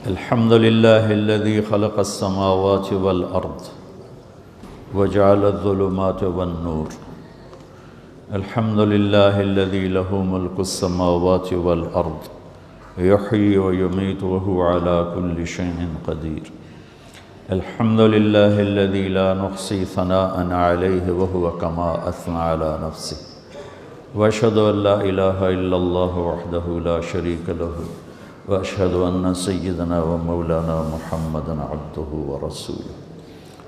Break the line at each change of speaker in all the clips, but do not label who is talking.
الحمد لله الذي خلق السماوات والأرض وجعل الظلمات والنور. الحمد لله الذي له ملك السماوات والأرض يحيي ويميت وهو على كل شيء قدير. الحمد لله الذي لا نحصي ثناء عليه وهو كما أثنى على نفسه. وأشهد أن لا إله إلا الله وحده لا شريك له وأشهد أن سيدنا ومولانا محمدًا عبده ورسوله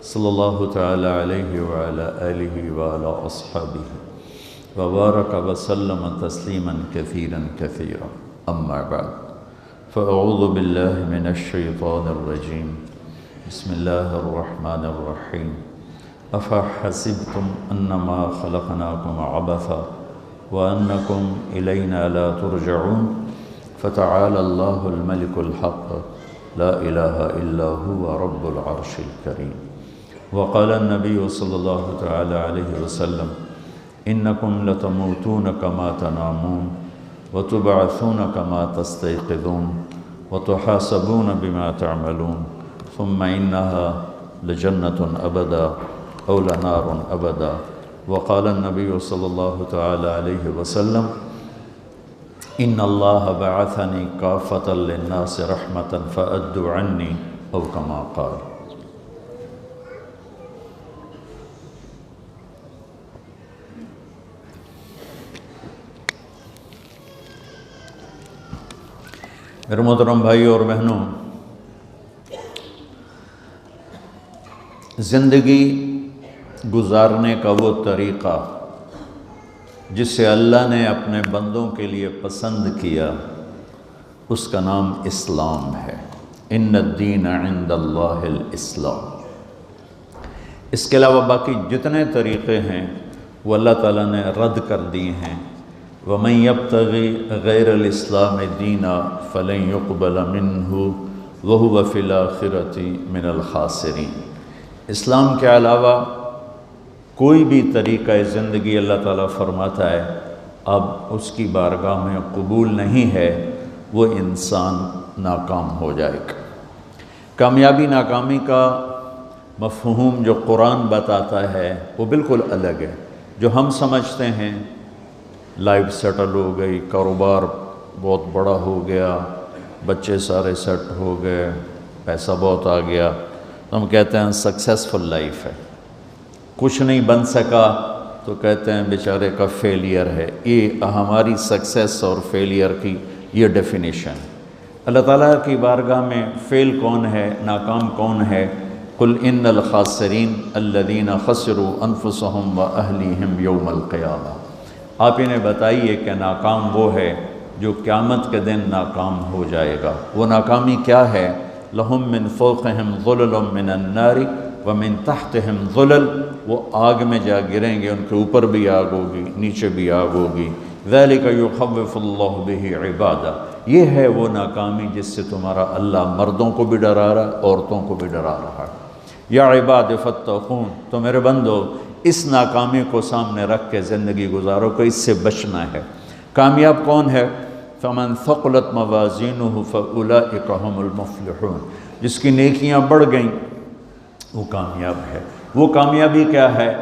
صلى الله تعالى عليه وعلى آله وعلى أصحابه وبارك وسلم تسليما كثيرا كثيرا. أما بعد، فأعوذ بالله من الشيطان الرجيم. بسم الله الرحمن الرحيم. أفحسبتم أنما خلقناكم عبثا وأنكم إلينا لا ترجعون. فتعالى الله الملك الحق لا إله إلا هو رب العرش الكريم. وقال النبي صلى الله تعالى عليه وسلم: إنكم لتموتون كما تنامون وتبعثون كما تستيقظون وتحاسبون بما تعملون ثم إنها لجنة أبدا أو لنار أبدا. وقال النبي صلى الله تعالى عليه وسلم: إن الله بعثني كافة للناس رحمة فأدوا عني أو كما قال. میرے محترم بھائیوں اور بہنوں، زندگی گزارنے کا وہ طریقہ جسے اللہ نے اپنے بندوں کے لیے پسند کیا، اس کا نام اسلام ہے۔ ان الدین عند اللہ الاسلام۔ اس کے علاوہ باقی جتنے طریقے ہیں وہ اللہ تعالیٰ نے رد کر دیے ہیں۔ وَمَن يَبْتَغِ غَيْرَ الْإِسْلَامِ دِينًا فَلَن يُقْبَلَ مِنْهُ وَهُوَ فِي الْآخِرَةِ مِنَ الْخَاسِرِينَ۔ اسلام کے علاوہ کوئی بھی طریقہ زندگی اللہ تعالیٰ فرماتا ہے اب اس کی بارگاہ میں قبول نہیں ہے، وہ انسان ناکام ہو جائے گا۔ کامیابی ناکامی کا مفہوم جو قرآن بتاتا ہے وہ بالکل الگ ہے۔ جو ہم سمجھتے ہیں لائف سیٹل ہو گئی، کاروبار بہت بڑا ہو گیا، بچے سارے سیٹ ہو گئے، پیسہ بہت آ گیا، تو ہم کہتے ہیں سکسیسفل لائف ہے۔ کچھ نہیں بن سکا تو کہتے ہیں بیچارے کا فیلئر ہے۔ یہ ہماری سکسیس اور فیلئر کی یہ ڈیفینیشن۔ اللہ تعالیٰ کی بارگاہ میں فیل کون ہے، ناکام کون ہے؟ قل ان الخاسرین الذین خسروا انفسهم واہلیہم یوم القیامہ۔ آپ انہیں بتائیے کہ ناکام وہ ہے جو قیامت کے دن ناکام ہو جائے گا۔ وہ ناکامی کیا ہے؟ لہم من فوقہم ظلل من النار ومن تحتہم ظلل۔ وہ آگ میں جا گریں گے، ان کے اوپر بھی آگ ہوگی، نیچے بھی آگ ہوگی۔ ذالک یخوف اللہ بہ عبادہ۔ یہ ہے وہ ناکامی جس سے تمہارا اللہ مردوں کو بھی ڈرا رہا ہے، عورتوں کو بھی ڈرا رہا ہے۔ یا عباد فاتقون، تو میرے بندو اس ناکامی کو سامنے رکھ کے زندگی گزارو کہ اس سے بچنا ہے۔ کامیاب کون ہے؟ فمن ثقلت موازینہ فاولئک هم المفلحون۔ جس کی نیکیاں بڑھ گئیں وہ کامیاب ہے۔ وہ کامیابی کیا ہے؟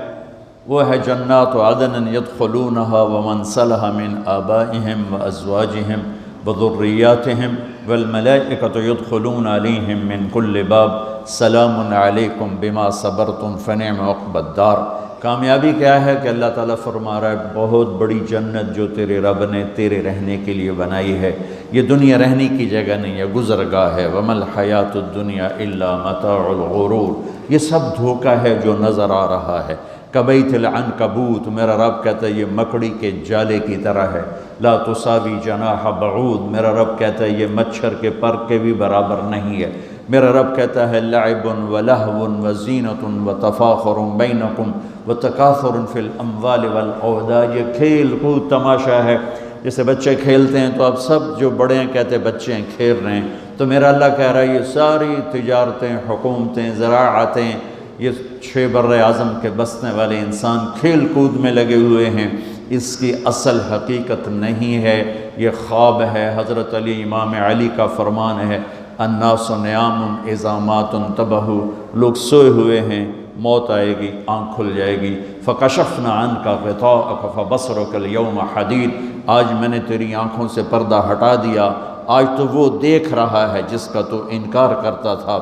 وہ ہے جنات عدن یدخلونہا ومن صلح من آبائہم وازواجہم وذریاتہم والملائکۃ یدخلون علیہم من کل باب سلام علیکم بما صبرتم فنعم عقبی الدار۔ کامیابی کیا ہے کہ اللہ تعالیٰ فرما رہا ہے بہت بڑی جنت جو تیرے رب نے تیرے رہنے کے لیے بنائی ہے، یہ دنیا رہنے کی جگہ نہیں ہے، گزرگاہ ہے۔ وَمَا الْحَيَاةُ الدُّنْيَا إِلَّا مَتَاعُ الْغُرُورِ۔ یہ سب دھوکہ ہے جو نظر آ رہا ہے۔ کَبَيْتِ الْعَنْكَبُوتِ، میرا رب کہتا ہے یہ مکڑی کے جالے کی طرح ہے۔ لَا تُسَاوِي جَنَاحَ بَعُوضٍ، میرا رب کہتا ہے یہ مچھر کے پر کے بھی برابر نہیں ہے۔ میرا رب کہتا ہے لعب ولہو وزینۃ وتفاخر بینکم وتکاثر فی الاموال والاولاد۔ یہ کھیل کود تماشا ہے، جیسے بچے کھیلتے ہیں تو اب سب جو بڑے ہیں کہتے ہیں بچے ہیں کھیل رہے ہیں، تو میرا اللہ کہہ رہا ہے یہ ساری تجارتیں، حکومتیں، زراعتیں، یہ 6 بر اعظم کے بسنے والے انسان کھیل کود میں لگے ہوئے ہیں، اس کی اصل حقیقت نہیں ہے، یہ خواب ہے۔ حضرت علی امام علی کا فرمان ہے الناس نیام اذا ما تنتبہ، لوگ سوئے ہوئے ہیں، موت آئے گی، آنکھ کھل جائے گی۔ فکشفنا عنک غطاءک فبصرک اليوم حدید، آج میں نے تیری آنکھوں سے پردہ ہٹا دیا، آج تو وہ دیکھ رہا ہے جس کا تو انکار کرتا تھا۔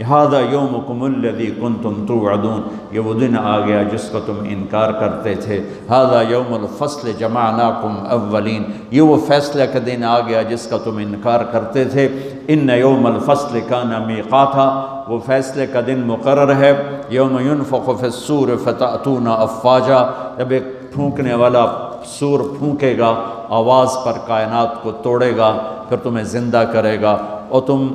ھذا یومکم الذی کنتم توعدون، یہ وہ دن آ گیا جس کا تم انکار کرتے تھے۔ ھذا یوم الفصل جمعناکم اولین، یہ وہ فیصلہ کا دن آ گیا جس کا تم انکار کرتے تھے۔ ان یوم الفصل کان میقاتا، وہ فیصلے کا دن مقرر ہے۔ یوم ینفخ فی الصور فتأتون افواجا، جب ایک پھونکنے والا سور پھونکے گا، آواز پر کائنات کو توڑے گا، پھر تمہیں زندہ کرے گا اور تم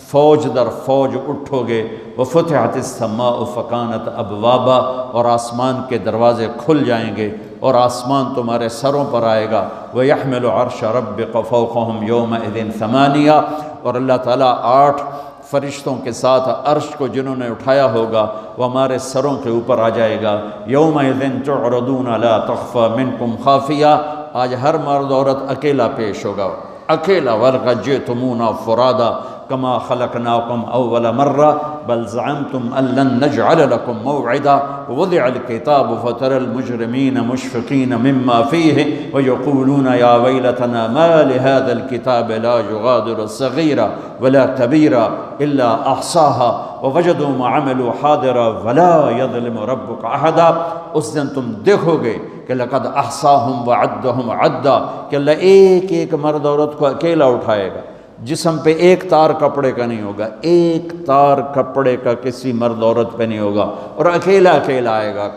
فوج در فوج اٹھو گے۔ وفتحت السماء فکانت ابوابا، اور آسمان کے دروازے کھل جائیں گے اور آسمان تمہارے سروں پر آئے گا۔ وَيَحْمِلُ عَرْشَ رَبِّكَ فَوْقَهُمْ يَوْمَئِذٍ ثَمَانِيَةٌ، اور اللہ تعالیٰ 8 فرشتوں کے ساتھ عرش کو جنہوں نے اٹھایا ہوگا وہ ہمارے سروں کے اوپر آ جائے گا۔ يَوْمَئِذٍ تُعْرَضُونَ لَا تَخْفَى مِنْكُمْ خَافِيَةٌ، آج ہر مرد عورت اکیلا پیش ہوگا، اکیلا۔ وَلَقَدْ جِئْتُمُونَا فُرَادَىٰ كما خلقناكم أول مرة بل زعمتم أن لن نجعل لكم موعدا ووضع الكتاب فترى المجرمين مشفقين مما فيه ويقولون يا ويلتنا ما لهذا الكتاب لا يغادر صغيرة ولا كبيرة إلا أحصاها ووجدوا ما عملوا حاضرا ولا يظلم ربك أحدا۔ اس دن تم دیکھو گے کہ لقد احصاهم وعدهم عدا، کہ اللہ ایک ایک مرد عورت کو اکیلا اٹھائے گا، جسم پہ ایک تار کپڑے کا نہیں ہوگا، ایک تار کپڑے کا کسی مرد عورت پہ نہیں ہوگا، اور اکیلا اکیلا آئے گا۔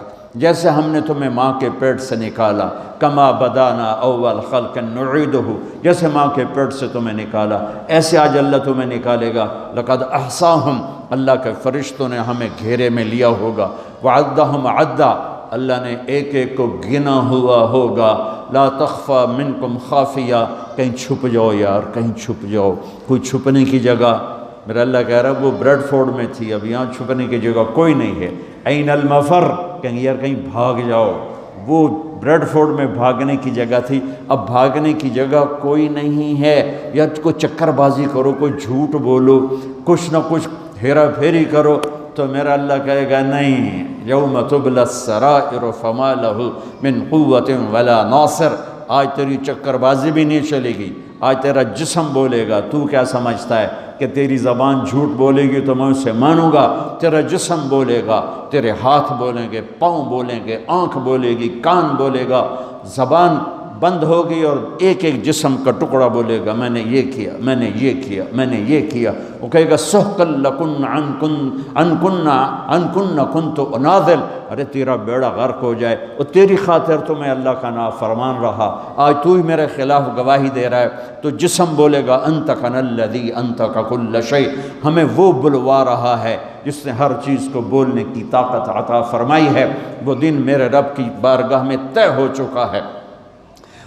جیسے ہم نے تمہیں ماں کے پیٹ سے نکالا، کما بدانا اول خلق نعیدہ، جیسے ماں کے پیٹ سے تمہیں نکالا ایسے آج اللہ تمہیں نکالے گا۔ لقد احصاہم، اللہ کے فرشتوں نے ہمیں گھیرے میں لیا ہوگا۔ وعدہم عدا، اللہ نے ایک ایک کو گنا ہوا ہوگا۔ لا تخفى منکم خافیہ، کہیں چھپ جاؤ یار، کہیں چھپ جاؤ، کوئی چھپنے کی جگہ۔ میرا اللہ کہہ رہا ہے وہ بریڈ فورڈ میں تھی، اب یہاں چھپنے کی جگہ کوئی نہیں ہے۔ این المفر، کہیں یار کہیں بھاگ جاؤ، وہ بریڈ فورڈ میں بھاگنے کی جگہ تھی، اب بھاگنے کی جگہ کوئی نہیں ہے۔ یا کوئی چکر بازی کرو، کوئی جھوٹ بولو، کچھ نہ کچھ ہیرا پھیری کرو، تو میرا اللہ کہے گا نہیں، یوم تبلی السرائر فما لہ من قوت ولا ناصر، آج تیری چکر بازی بھی نہیں چلے گی، آج تیرا جسم بولے گا۔ تو کیا سمجھتا ہے کہ تیری زبان جھوٹ بولے گی تو میں اسے مانوں گا؟ تیرا جسم بولے گا، تیرے ہاتھ بولیں گے، پاؤں بولیں گے، آنکھ بولے گی، کان بولے گا، زبان بند ہوگی اور ایک ایک جسم کا ٹکڑا بولے گا میں نے یہ کیا، میں نے یہ کیا، میں نے یہ کیا۔ وہ کہے گا سحقا لکن ان کن کنت اناذل، ارے تیرا بیڑا غرق ہو جائے، اور تیری خاطر تو میں اللہ کا نافرمان رہا، آج تو ہی میرے خلاف گواہی دے رہا ہے۔ تو جسم بولے گا انطقنا الذی انطق کل شیء، ہمیں وہ بلوا رہا ہے جس نے ہر چیز کو بولنے کی طاقت عطا فرمائی ہے۔ وہ دن میرے رب کی بارگاہ میں طے ہو چکا ہے،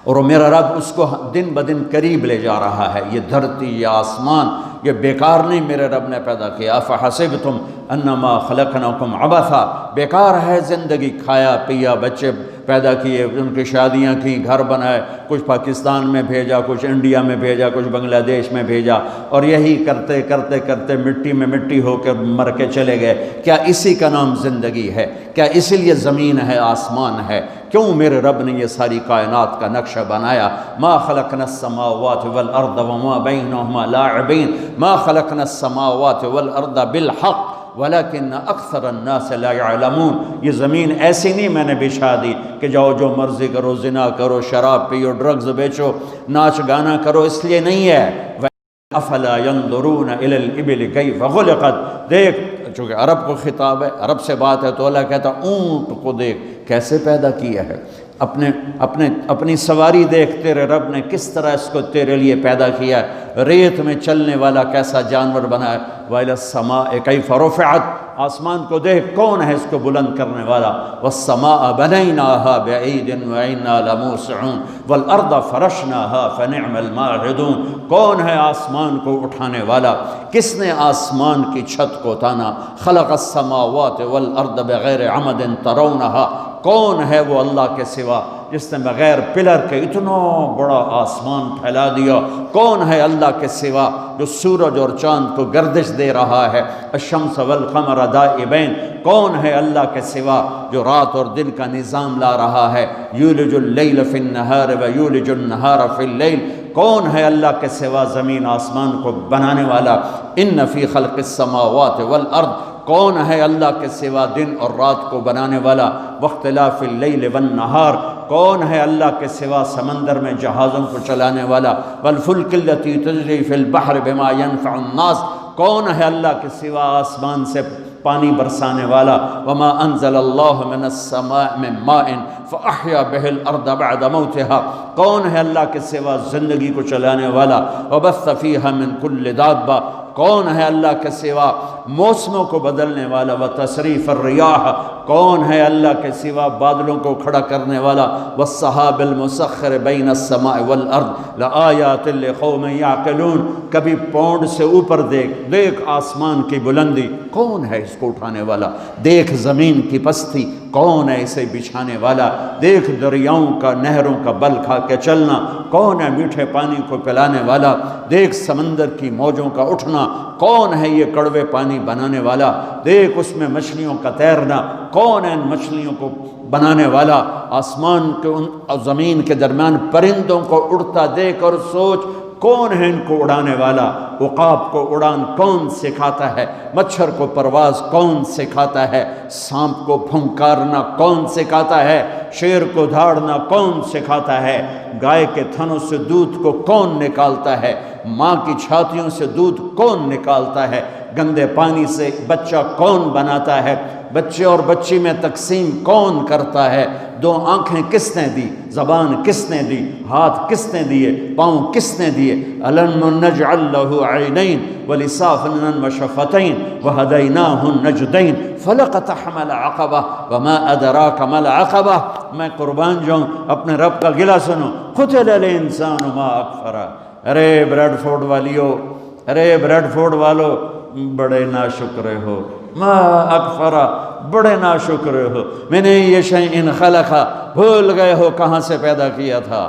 اور میرا رب اس کو دن بدن قریب لے جا رہا ہے۔ یہ دھرتی، یہ آسمان، یہ بیکار نہیں میرے رب نے پیدا کیا۔ افحسبتم انما خلقناکم عبثا، بیکار ہے زندگی، کھایا پیا، بچے پیدا کیے، ان کی شادیاں کی، گھر بنائے، کچھ پاکستان میں بھیجا، کچھ انڈیا میں بھیجا، کچھ بنگلہ دیش میں بھیجا، اور یہی کرتے کرتے کرتے مٹی میں مٹی ہو کے مر کے چلے گئے۔ کیا اسی کا نام زندگی ہے؟ کیا اسی لیے زمین ہے، آسمان ہے؟ کیوں میرے رب نے یہ ساری کائنات کا نقشہ بنایا؟ ما خلقنا السماوات والارض وما بینہما لاعبین، ما خلقنا السماوات والارض بالحق ولیکن اکثر الناس لا یعلمون۔ یہ زمین ایسی نہیں میں نے بچھا دی کہ جاؤ جو مرضی کرو، زنا کرو، شراب پیو، ڈرگز بیچو، ناچ گانا کرو، اس لیے نہیں ہے۔ افلا ينظرون الى الابل كيف خلقت، دیکھ، چونکہ عرب کو خطاب ہے، عرب سے بات ہے، تو اللہ کہتا اونٹ کو دیکھ کیسے پیدا کیا ہے، اپنی سواری دیکھ، تیرے رب نے کس طرح اس کو تیرے لیے پیدا کیا ہے، ریت میں چلنے والا کیسا جانور بنا ہے۔ وَإِلَى السَّمَاءِ كَيْفَ رُفِعَتْ، آسمان کو دیکھ کون ہے اس کو بلند کرنے والا۔ وَالسَّمَاءَ بَنَيْنَاهَا بِأَيْدٍ وَإِنَّا لَمُوسِعُونَ وَالْأَرْضَ فَرَشْنَاهَا فَنِعْمَ الْمَاهِدُونَ، کون ہے آسمان کو اٹھانے والا؟ کس نے آسمان کی چھت کو تانا؟ خَلَقَ السَّمَاوَاتِ وَالْأَرْضَ بِغَيْرِ عَمَدٍ تَرَوْنَهَا، کون ہے وہ اللہ کے سوا جس نے بغیر پلر کے اتنا بڑا آسمان پھیلا دیا؟ کون ہے اللہ کے سوا جو سورج اور چاند کو گردش دے رہا ہے؟ الشمس والقمر دائبین، کون ہے اللہ کے سوا جو رات اور دن کا نظام لا رہا ہے؟ یولج اللیل فی النہار و یولج النہار فی اللیل، کون ہے اللہ کے سوا زمین آسمان کو بنانے والا؟ ان فی خلق السماوات والارض، کون ہے اللہ کے سوا دن اور رات کو بنانے والا؟ واختلاف اللیل والنہار، کون ہے اللہ کے سوا سمندر میں جہازوں کو چلانے والا؟ والفلک التی تجری فی البحر بما ينفع الناس، کون ہے اللہ کے سوا آسمان سے پانی برسانے والا؟ وما انزل اللہ من السماء من ماء فاحیا بہ الارض بعد موتها، کون ہے اللہ کے سوا زندگی کو چلانے والا؟ وبث فیہا من کل دابہ، کون ہے اللہ کے سوا موسموں کو بدلنے والا؟ وتصریف الریاح، کون ہے اللہ کے سوا بادلوں کو کھڑا کرنے والا؟ والسحاب المسخر بین السماء والارض لآیات لقوم یعقلون، کبھی پونڈ سے اوپر دیکھ آسمان کی بلندی، کون ہے اس کو اٹھانے والا؟ دیکھ زمین کی پستی، کون ہے اسے بچھانے والا؟ دیکھ دریاؤں کا نہروں کا بل کھا کے چلنا، کون ہے میٹھے پانی کو پلانے والا؟ دیکھ سمندر کی موجوں کا اٹھنا، کون ہے یہ کڑوے پانی بنانے والا؟ دیکھ اس میں مچھلیوں کا تیرنا، کون ہے ان مچھلیوں کو بنانے والا؟ آسمان کے اور زمین کے درمیان پرندوں کو اڑتا دیکھ اور سوچ، کون ہے ان کو اڑانے والا؟ عقاب کو اڑان کون سکھاتا ہے؟ مچھر کو پرواز کون سکھاتا ہے؟ سانپ کو پھنکارنا کون سکھاتا ہے؟ شیر کو دھاڑنا کون سکھاتا ہے؟ گائے کے تھنوں سے دودھ کو کون نکالتا ہے؟ ماں کی چھاتیوں سے دودھ کون نکالتا ہے؟ گندے پانی سے بچہ کون بناتا ہے؟ بچے اور بچی میں تقسیم کون کرتا ہے؟ دو آنکھیں کس نے دی؟ زبان کس نے دی؟ ہاتھ کس نے دیے؟ پاؤں کس نے دیے؟ الم نجعل له عینین ولسانا وشفتین وہدیناہ النجدین فلقتحم العقبہ وما ادراک ما العقبہ۔ میں قربان جاؤں، اپنے رب کا گلہ سنو، قتل الانسان ما اکفرہ۔ ارے بریڈ فورڈ والیو، ارے بریڈ فورڈ والو، بڑے ناشکرے ہو، ما اکفرہ، بڑے ناشکرے ہو، میں نے یہ شیئن خلقہ، بھول گئے ہو کہاں سے پیدا کیا تھا؟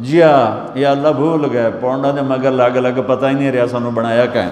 جیا یا اللہ بھول گئے، پونڈا نے مگر لگ لگ پتہ ہی نہیں رہا سانو بنایا کہ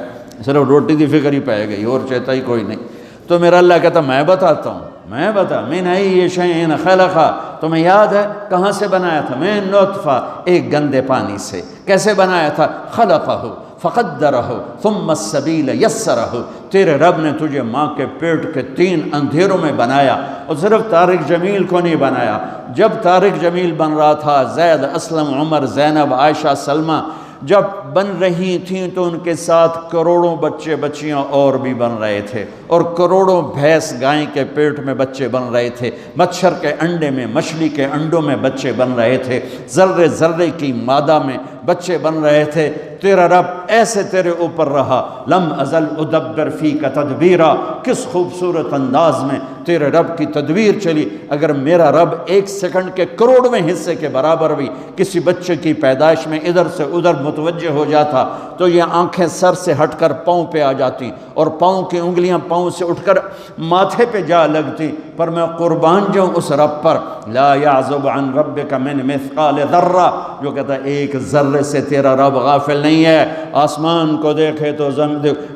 صرف روٹی دی فکر ہی پائے گئی اور چیتا ہی کوئی نہیں۔ تو میرا اللہ کہتا میں بتاتا ہوں، میں بتا، من ای شیئن خلقہ، تمہیں یاد ہے کہاں سے بنایا تھا؟ من نطفہ، ایک گندے پانی سے۔ کیسے بنایا تھا؟ خلقہ فقدرہ ثم السبیل یسرہ، تیرے رب نے تجھے ماں کے پیٹ کے 3 اندھیروں میں بنایا، اور صرف طارق جمیل کو نہیں بنایا۔ جب طارق جمیل بن رہا تھا، زید، اسلم، عمر، زینب، عائشہ، سلمہ جب بن رہی تھیں تو ان کے ساتھ کروڑوں بچے بچیاں اور بھی بن رہے تھے، اور کروڑوں بھینس گائیں کے پیٹ میں بچے بن رہے تھے، مچھر کے انڈے میں، مچھلی کے انڈوں میں بچے بن رہے تھے، ذرے ذرے کی مادہ میں بچے بن رہے تھے۔ تیرا رب ایسے تیرے اوپر رہا، لم ازل ادبر فیک تدبیرا، کس خوبصورت انداز میں تیرے رب کی تدبیر چلی۔ اگر میرا رب 1 سیکنڈ کے کروڑویں حصے کے برابر بھی کسی بچے کی پیدائش میں ادھر سے ادھر متوجہ ہو جاتا تو یہ آنکھیں سر سے ہٹ کر پاؤں پہ آ جاتی، اور پاؤں کی انگلیاں پاؤں سے اٹھ کر ماتھے پہ جا لگتی۔ پر میں قربان جاؤں اس رب پر، لا یعزب عن ربک من مثقال ذرہ، جو کہتا ہے 1 ذرے سے تیرا رب غافل نہیں ہے۔ آسمان کو دیکھے تو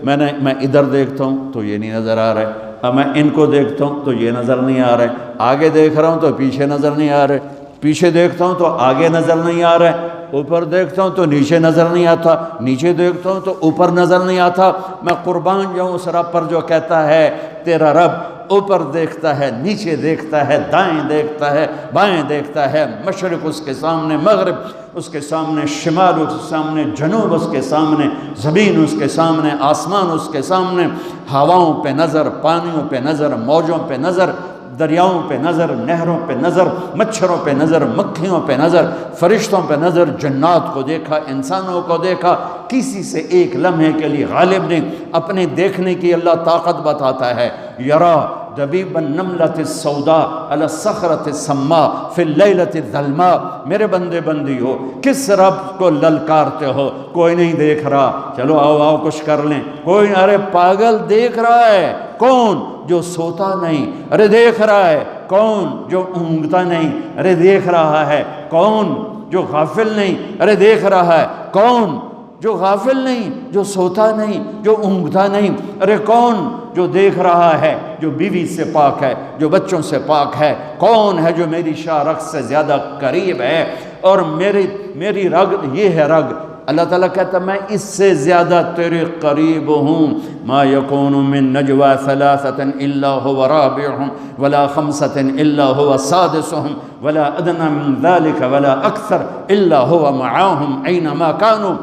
میں ادھر دیکھتا ہوں تو یہ نہیں نظر آ رہا ہے، اب میں ان کو دیکھتا ہوں تو یہ نظر نہیں آ رہا ہے، آگے دیکھ رہا ہوں تو پیچھے نظر نہیں آ رہے، پیچھے دیکھتا ہوں تو آگے نظر نہیں آ رہا ہے، اوپر دیکھتا ہوں تو نیچے نظر نہیں آتا، نیچے دیکھتا ہوں تو اوپر نظر نہیں آتا۔ میں قربان جاؤں اس رب پر جو کہتا ہے تیرا رب اوپر دیکھتا ہے، نیچے دیکھتا ہے، دائیں دیکھتا ہے، بائیں دیکھتا ہے، مشرق اس کے سامنے، مغرب اس کے سامنے، شمال اس کے سامنے، جنوب اس کے سامنے، زمین اس کے سامنے، آسمان اس کے سامنے، ہواؤں پہ نظر، پانیوں پہ نظر، موجوں پہ نظر، دریاؤں پہ نظر، نہروں پہ نظر، مچھروں پہ نظر، مکھیوں پہ نظر، فرشتوں پہ نظر، جنات کو دیکھا، انسانوں کو دیکھا، کسی سے ایک لمحے کے لیے غالب نہیں۔ اپنے دیکھنے کی اللہ طاقت بتاتا ہے، یرا دبیب النملۃ السوداء علی الصخرۃ السماء فی اللیلۃ الظلماء۔ میرے بندے بندی ہو، کس رب کو للکارتے ہو؟ کوئی نہیں دیکھ رہا، چلو آؤ آؤ کچھ کر لیں، کوئی، ارے پاگل دیکھ رہا ہے، کون؟ جو سوتا نہیں، ارے دیکھ رہا ہے، کون جو اونگتا نہیں، ارے دیکھ رہا ہے، کون جو غافل نہیں، ارے دیکھ رہا ہے، کون جو غافل نہیں، جو سوتا نہیں، جو اونگتا نہیں، ارے کون جو دیکھ رہا ہے، جو بیوی سے پاک ہے، جو بچوں سے پاک ہے، کون ہے جو میری شاہ رگ سے زیادہ قریب ہے، اور میری رگ یہ ہے رگ۔ اللہ تعالیٰ کہتا میں اس سے زیادہ تیرے قریب ہوں۔ ما یکون من نجوى ثلاثة الا هو رابعهم ولا خمسة الا هو سادسهم ولا ادنى من ذلك ولا اکثر الا هو معاهم اینما كانوا۔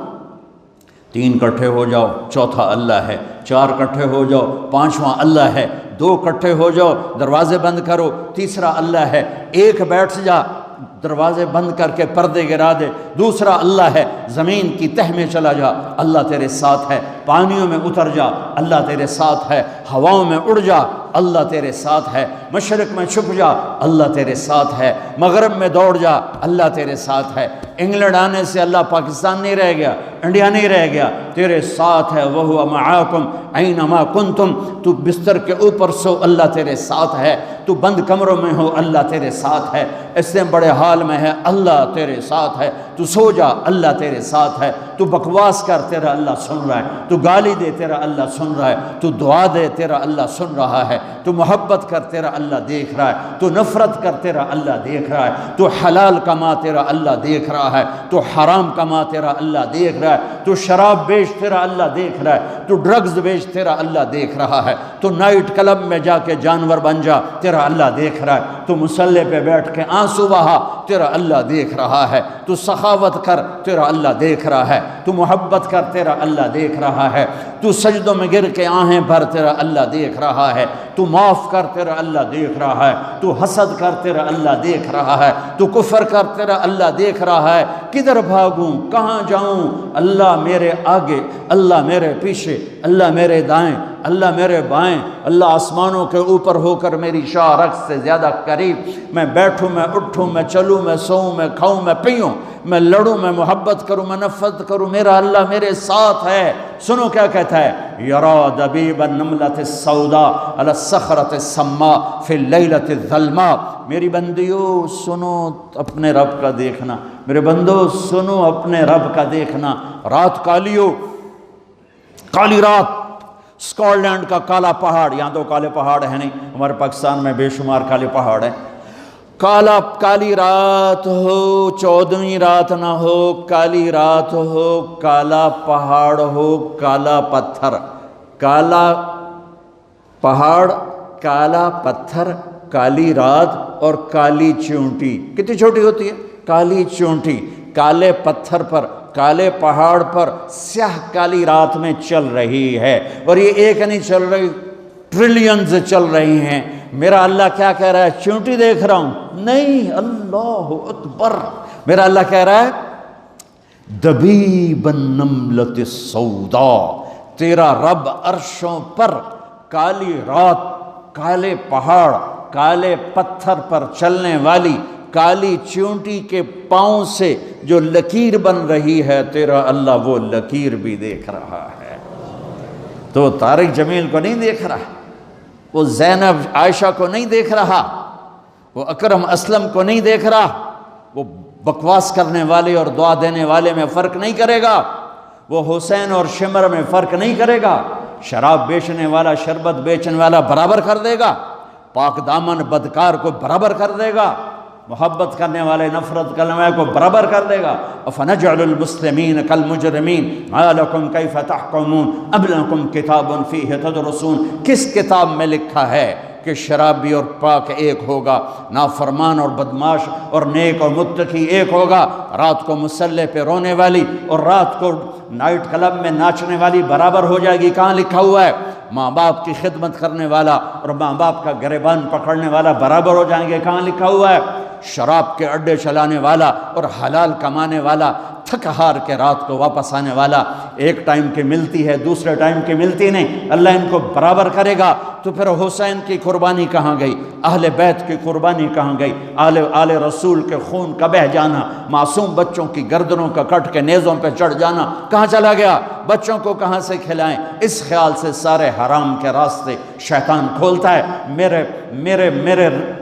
تین کٹھے ہو جاؤ، چوتھا اللہ ہے، چار کٹھے ہو جاؤ، پانچواں اللہ ہے، دو کٹھے ہو جاؤ، دروازے بند کرو، تیسرا اللہ ہے، ایک بیٹھ جا، دروازے بند کر کے پردے گرا دے، دوسرا اللہ ہے، زمین کی تہ میں چلا جا، اللہ تیرے ساتھ ہے، پانیوں میں اتر جا، اللہ تیرے ساتھ ہے، ہواؤں میں اڑ جا، اللہ تیرے ساتھ ہے، مشرق میں چھپ جا، اللہ تیرے ساتھ ہے، مغرب میں دوڑ جا، اللہ تیرے ساتھ ہے۔ انگلینڈ آنے سے اللہ پاکستان نہیں رہ گیا، انڈیا نہیں رہ گیا، تیرے ساتھ ہے۔ وَهُوَ مَعَاكُمْ أَيْنَمَا كُنْتُمْ، تو بستر کے اوپر سو، اللہ تیرے ساتھ ہے، تو بند کمروں میں ہو، اللہ تیرے ساتھ ہے، اس سے بڑے حال میں ہے، اللہ تیرے ساتھ ہے، تو سو جا، اللہ تیرے ساتھ ہے، تو بکواس کر، تیرا اللہ سن رہا ہے، تو گالی دے، تیرا اللہ سن رہا ہے، تو دعا دے، تیرا اللہ سن رہا ہے، تو محبت کر، تیرا اللہ دیکھ رہا ہے، تو نفرت کر، تیرا اللہ دیکھ رہا ہے، تو حلال کما، تیرا اللہ دیکھ رہا ہے، تو حرام کما، تیرا اللہ دیکھ رہا ہے، تو شراب بیچ، تیرا اللہ دیکھ رہا ہے، تو ڈرگز بیچ، تیرا اللہ دیکھ رہا ہے، تو نائٹ کلب میں جا کے جانور بن جا، تیرا اللہ دیکھ رہا ہے، تو مصلی پہ بیٹھ کے آنسو بہا، تیرا اللہ دیکھ رہا ہے، تو سخاوت کر، تیرا اللہ دیکھ رہا ہے، تو محبت کر، تیرا اللہ دیکھ رہا ہے، تو سجدوں میں گر کے آہیں بھر، تیرا اللہ دیکھ رہا ہے، تو معاف کر، تیرا اللہ دیکھ رہا ہے، تو حسد کر، تیرا اللہ دیکھ رہا ہے، تو کفر کر، تیرا اللہ دیکھ رہا ہے، کدھر بھاگوں، کہاں جاؤں، اللہ میرے آگے، اللہ میرے پیچھے، اللہ میرے دائیں، اللہ میرے بائیں، اللہ آسمانوں کے اوپر ہو کر میری شاہ رگ سے زیادہ قریب، میں بیٹھوں، میں اٹھوں، میں چلوں، میں سوؤں، میں کھاؤں، میں پیوں، میں لڑوں، میں محبت کروں، میں نفرت کروں، میرا اللہ میرے ساتھ ہے۔ سنو کیا کہتا ہے، یرا دبیب النملۃ السوداء علی الصخرۃ السماء فی اللیلۃ الظلماء۔ میری بندیو سنو اپنے رب کا دیکھنا، میرے بندو سنو اپنے رب کا دیکھنا۔ رات کالیو، کالی رات، اسکاٹ لینڈ کا کالا پہاڑ، یہاں تو کالے پہاڑ ہیں نہیں، ہمارے پاکستان میں بے شمار کالے پہاڑ ہیں۔ کالی رات ہو، 14ویں رات نہ ہو، کالی رات ہو، کالا پہاڑ ہو، کالا پتھر، کالا پہاڑ، کالا پتھر، کالی رات اور کالی چونٹی۔ کتنی چھوٹی ہوتی ہے؟ کالی چونٹی، کالے پتھر پر، کالے پہاڑ پر، سیاہ کالی رات میں چل رہی ہے، اور یہ ایک نہیں چل رہی، ٹریلینز چل رہی ہیں۔ میرا اللہ کیا کہہ رہا ہے؟ چونٹی دیکھ رہا ہوں؟ نہیں، اللہ اکبر۔ میرا اللہ کہہ رہا ہے دبیب النملۃ السوداء، تیرا رب عرشوں پر کالی رات، کالے پہاڑ، کالے پتھر پر چلنے والی کالی چونٹی کے پاؤں سے جو لکیر بن رہی ہے، تیرا اللہ وہ لکیر بھی دیکھ رہا ہے۔ تو طارق جمیل کو نہیں دیکھ رہا، وہ زینب عائشہ کو نہیں دیکھ رہا، وہ اکرم اسلم کو نہیں دیکھ رہا، وہ بکواس کرنے والے اور دعا دینے والے میں فرق نہیں کرے گا، وہ حسین اور شمر میں فرق نہیں کرے گا، شراب بیچنے والا شربت بیچنے والا برابر کر دے گا، پاک دامن بدکار کو برابر کر دے گا، محبت کرنے والے نفرت کرنے والے کو برابر کر دے گا۔ أَفَنَجْعَلُ الْمُسْلِمِينَ كَالْمُجْرِمِينَ مَا لَكُمْ كَيْفَ تَحْكُمُونَ أَمْ لَكُمْ كِتَابٌ فِيهِ تَدْرُسُونَ۔ کس کتاب میں لکھا ہے کہ شرابی اور پاک ایک ہوگا، نافرمان اور بدماش اور نیک اور متقی ایک ہوگا، رات کو مصلی پہ رونے والی اور رات کو نائٹ کلب میں ناچنے والی برابر ہو جائے گی؟ کہاں لکھا ہوا ہے؟ ماں باپ کی خدمت کرنے والا اور ماں باپ کا گریبان پکڑنے والا برابر ہو جائیں گے؟ کہاں لکھا ہوا ہے؟ شراب کے اڈے چلانے والا اور حلال کمانے والا
تھک ہار کے رات کو واپس آنے والا، ایک ٹائم کی ملتی ہے دوسرے ٹائم کی ملتی نہیں، اللہ ان کو برابر کرے گا۔ تو پھر حسین کی قربانی کہاں گئی؟ اہل بیت کی قربانی کہاں گئی؟ آل رسول کے خون کا بہہ جانا، معصوم بچوں کی گردنوں کا کٹ کے نیزوں پہ چڑھ جانا کہاں چلا گیا؟ بچوں کو کہاں سے کھلائیں؟ اس خیال سے سارے حرام کے راستے شیطان کھولتا ہے۔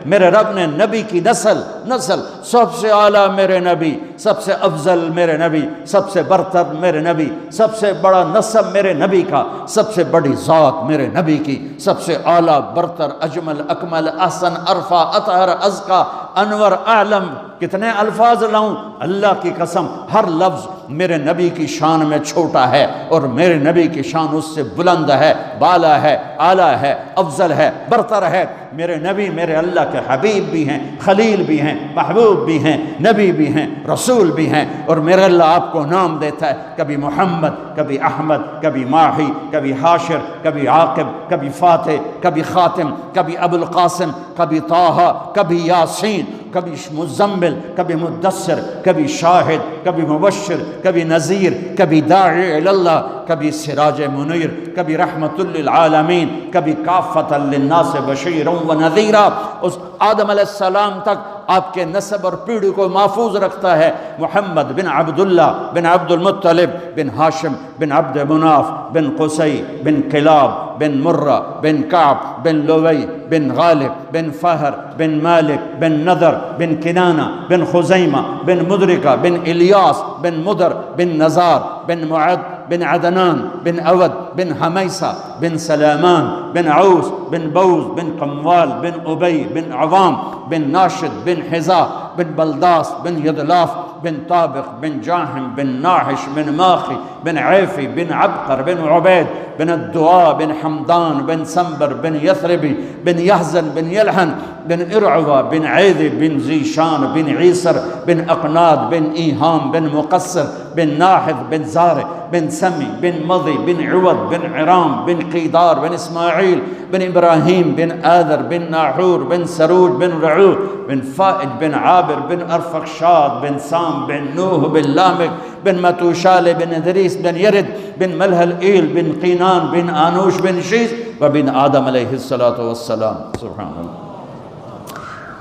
میرے رب نے نبی کی نسل سب سے اعلیٰ میرے نبی، سب سے افضل میرے نبی، سب سے برتر میرے نبی، سب سے بڑا نسب میرے نبی کا، سب سے بڑی ذات میرے نبی کی، سب سے اعلیٰ برتر اجمل اکمل احسن ارفع اطہر ازکا انور اعلم، کتنے الفاظ لاؤں؟ اللہ کی قسم ہر لفظ میرے نبی کی شان میں چھوٹا ہے، اور میرے نبی کی شان اس سے بلند ہے، بالا ہے، اعلیٰ ہے، افضل ہے، برتر ہے۔ میرے نبی میرے اللہ کے حبیب بھی ہیں، خلیل بھی ہیں، محبوب بھی ہیں، نبی بھی ہیں، رسول بھی ہیں، اور میرے اللہ آپ کو نام دیتا ہے، کبھی محمد، کبھی احمد، کبھی ماہی، کبھی حاشر، کبھی عاقب، کبھی فاتح، کبھی خاتم، کبھی ابو القاسم، کبھی طٰہٰ، کبھی یاسین، کبھی مزمل، کبھی مدثر، کبھی شاہد، کبھی مبشر، کبھی نذیر، کبھی داعی الی اللہ، کبھی سراج منیر، کبھی رحمت للعالمین، کبھی کافۃ للناس بشیرا و نذیرا۔ اس آدم علیہ السلام تک آپ کے نسب اور پیڑھی کو محفوظ رکھتا ہے۔ محمد بن عبداللہ بن عبد المطلب بن ہاشم بن عبد مناف بن قصی بن کلاب بن مرہ بن کعب بن لوی بن غالب بن فہر بن مالک بن نضر بن کنانہ بن خزیمہ بن مدرکہ بن الیاس بن مدر بن نزار بن معد بن عدنان بن اود بن حمیسہ بن سلامان بن عوس بن بوز بن قموال بن ابی بن عوام بن ناشد بن حذاء بن بلداس بن یدلاف بن طابق بن جاہم بن ناحش بن ماخی بن عیفی بن عبقر بن عبید بن الدعاء بن حمدان بن سنبر بن یثربی بن یحزن بن یلحن بن ارعوہ بن عیدی بن زیشان بن عیسر بن اقناد بن ایہام بن مقصر بن ناحد بن زارع بن سمی بن مضی بن عوض بن عرام بن قیدار بن اسماعیل بن ابراہیم بن آذر بن ناحور بن سروج بن رعو بن فائد بن عابر بن ارفخشاد بن سام بن نوح بن لامک بن متوشال بن ادریس بن یرد بن ملہل ایل بن قینان بن آنوش بن شیز وبن آدم علیہ السلام۔ سبحان اللہ۔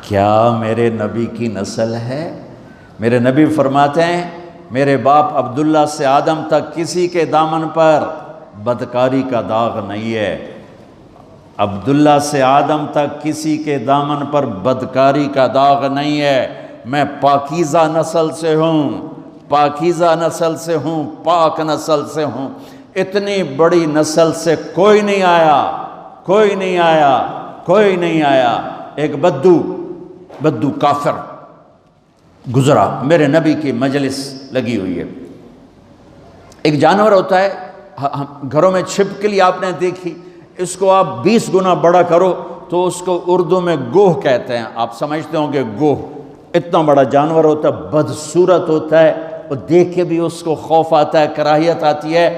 کیا میرے نبی کی نسل ہے؟ میرے نبی فرماتے ہیں میرے باپ عبداللہ سے آدم تک کسی کے دامن پر بدکاری کا داغ نہیں ہے۔ عبداللہ سے آدم تک کسی کے دامن پر بدکاری کا داغ نہیں ہے۔ میں پاکیزہ نسل سے ہوں، پاکیزہ نسل سے ہوں، پاک نسل سے ہوں۔ اتنی بڑی نسل سے کوئی نہیں آیا، کوئی نہیں آیا، کوئی نہیں آیا۔ ایک بدو کافر گزرا، میرے نبی کی مجلس لگی ہوئی ہے۔ ایک جانور ہوتا ہے گھروں میں چھپکلی، آپ نے دیکھی، اس کو آپ 20 گنا بڑا کرو تو اس کو اردو میں گوہ کہتے ہیں، آپ سمجھتے ہوں گے گوہ۔ اتنا بڑا جانور ہوتا ہے، بدصورت ہوتا ہے، اور دیکھ کے بھی اس کو خوف آتا ہے، کراہیت آتی ہے۔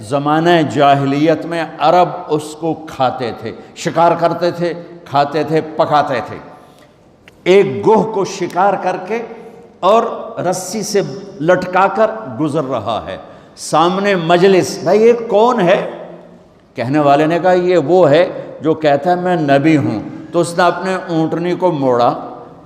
زمانہ جاہلیت میں عرب اس کو کھاتے تھے، شکار کرتے تھے، کھاتے تھے، پکاتے تھے۔ ایک گوہ کو شکار کر کے اور رسی سے لٹکا کر گزر رہا ہے، سامنے مجلس، بھائی یہ کون ہے؟ کہنے والے نے کہا یہ وہ ہے جو کہتا ہے میں نبی ہوں۔ تو اس نے اپنے اونٹنی کو موڑا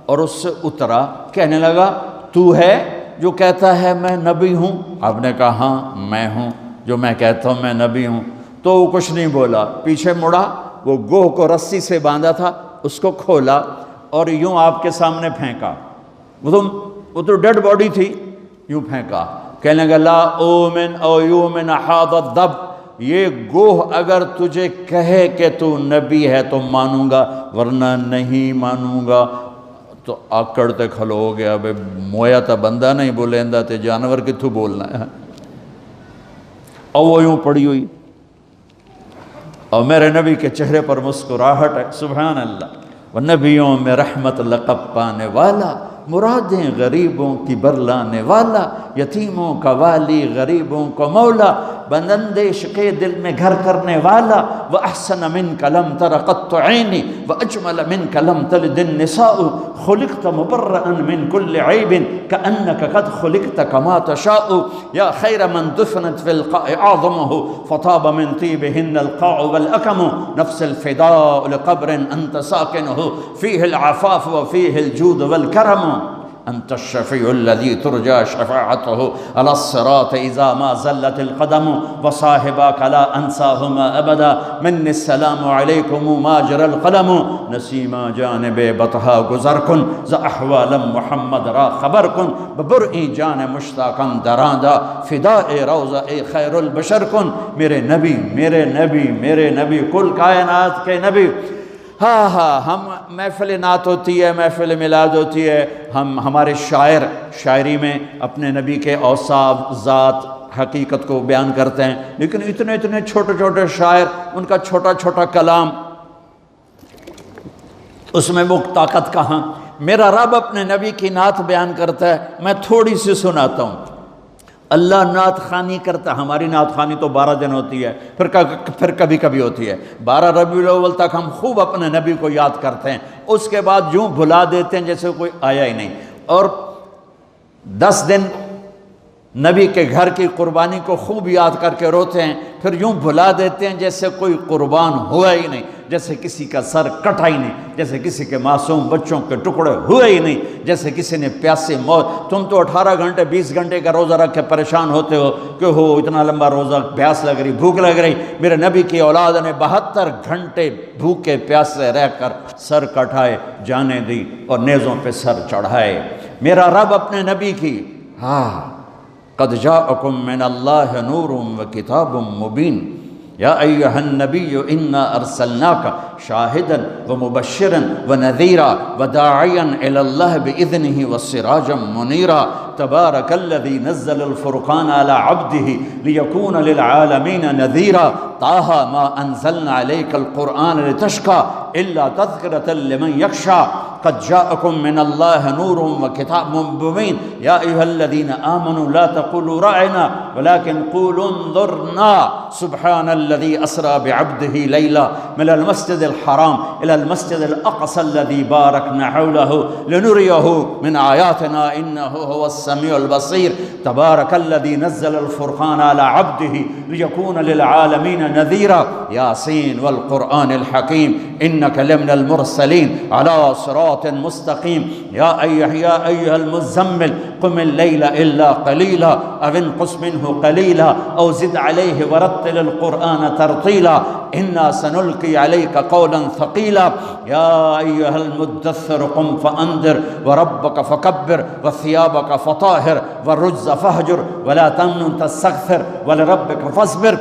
اور اس سے اترا، کہنے لگا تو ہے جو کہتا ہے میں نبی ہوں؟ آپ نے کہا ہاں میں ہوں جو میں کہتا ہوں میں نبی ہوں۔ تو وہ کچھ نہیں بولا، پیچھے مڑا، وہ گوہ کو رسی سے باندھا تھا اس کو کھولا اور یوں آپ کے سامنے پھینکا۔ وہ تو ڈیڈ باڈی تھی، یوں پھینکا، کہنے لگا لا اومن او یومن حاض الدب، یہ گوہ اگر تجھے کہے کہ تو نبی ہے تو مانوں گا، ورنہ نہیں مانوں گا۔ تو آکڑ تے کھلو ہو گیا، بے مویا تا بندہ نہیں بولیندا تے جانور کتھوں بولنا ہے۔ اور وہ یوں پڑی ہوئی، اور میرے نبی کے چہرے پر مسکراہٹ ہے، سبحان اللہ۔ وہ نبیوں میں رحمت لقب پانے والا، مرادیں غریبوں کی برلانے والا، یتیموں کا والی، غریبوں کو مولا، بلند عشق دل میں گھر کرنے والا، وَأَحْسَنَ مِنْكَ لَمْ تَرَ قَطُّ عَيْنِي وَأَجْمَلَ مِنْكَ لَمْ تَلِدِ النِّسَاءُ خُلِقْتَ مُبَرَّأً مِنْ كُلِّ عَيْبٍ كَأَنَّكَ قَدْ خُلِقْتَ كَمَا تَشَاءُ يَا خَيْرَ مَنْ دُفِنَتْ فِي الْقَاعِ أَعْظَمُهُ فَطَابَ مِنْ طِيبِهِنَّ الْقَاعُ وَالْأَكَمُ نَفْسِ الْفِدَاءُ لِقَبْرٍ أَنْتَ سَاكِنُهُ فِيهِ الْعَفَافُ وَفِيهِ الْجُودُ وَالْكَرَمُ أنت الشفيع الذي ترجى شفاعته على الصراط إذا ما زلت القدم وصاحبك لا أنساهما أبدا مني السلام عليكم ما جرى القلم نسيما جانب بطها گزر کن ز احوال محمد را خبر کن ببرئی جان مشتاقاً دراندہ فداء روضہ خیر البشر کن میرے نبی میرے نبی میرے نبی کل کائنات کے نبی۔ ہاں ہم محفل نعت ہوتی ہے، محفل میلاد ہوتی ہے، ہمارے شاعر شاعری میں اپنے نبی کے اوصاف، ذات، حقیقت کو بیان کرتے ہیں، لیکن اتنے اتنے چھوٹے چھوٹے شاعر، ان کا چھوٹا چھوٹا کلام، اس میں وہ طاقت کہاں۔ میرا رب اپنے نبی کی نعت بیان کرتا ہے، میں تھوڑی سی سناتا ہوں۔ اللہ نعت خوانی کرتا ہے، ہماری نعت خوانی تو 12 دن ہوتی ہے، پھر کبھی کبھی ہوتی ہے۔ 12 ربیع الاول تک ہم خوب اپنے نبی کو یاد کرتے ہیں، اس کے بعد یوں بھلا دیتے ہیں جیسے کوئی آیا ہی نہیں، اور 10 دن نبی کے گھر کی قربانی کو خوب یاد کر کے روتے ہیں، پھر یوں بھلا دیتے ہیں جیسے کوئی قربان ہوا ہی نہیں، جیسے کسی کا سر کٹا ہی نہیں، جیسے کسی کے معصوم بچوں کے ٹکڑے ہوئے ہی نہیں، جیسے کسی نے پیاسے موت۔ تم تو 18 گھنٹے 20 گھنٹے کا روزہ رکھ کے پریشان ہوتے ہو کہ ہو اتنا لمبا روزہ، پیاس لگ رہی، بھوک لگ رہی۔ میرے نبی کی اولاد نے 72 گھنٹے بھوکے پیاسے رہ کر سر کٹائے، جانیں دی اور نیزوں پہ سر چڑھائے۔ میرا رب اپنے نبی کی قد جاءکم من اللہ نور وکتاب مبین یا ایہا النبی انا ارسلناک شاہدا ومبشرا ونذیرا وداعیا الی اللہ باذنہ وسراجا منیرا تبارک الذی نزل الفرقان علی عبدہ لیکون للعالمین نذیرا طه ما انزلنا عليك القرآن لتشقى الا تذکرة لمن یخشى قد جاءكم من الله نور وكتاب مبين يا أيها الذين آمنوا لا تقولوا رأينا ولكن قولوا انظرنا سبحان الذي أسرى بعبده ليلا من المسجد الحرام إلى المسجد الأقصى الذي باركنا حوله لنريه من آياتنا إنه هو السميع البصير تبارك الذي نزل الفرقان على عبده ليكون للعالمين نذيرا ياسين والقرآن الحكيم إنك لمن المرسلين على صراط مستقيم يا أيها المزمل قم الليل إلا قليلا أو انقص منه قليلا أو زد عليه ورتل القرآن ترتيلا إنا سنلقي عليك قولا ثقيلا يا أيها المدثر قم فأنذر وربك فكبر وثيابك فطاهر والرجز فاهجر ولا تمنن تستكثر ولربك فاصبر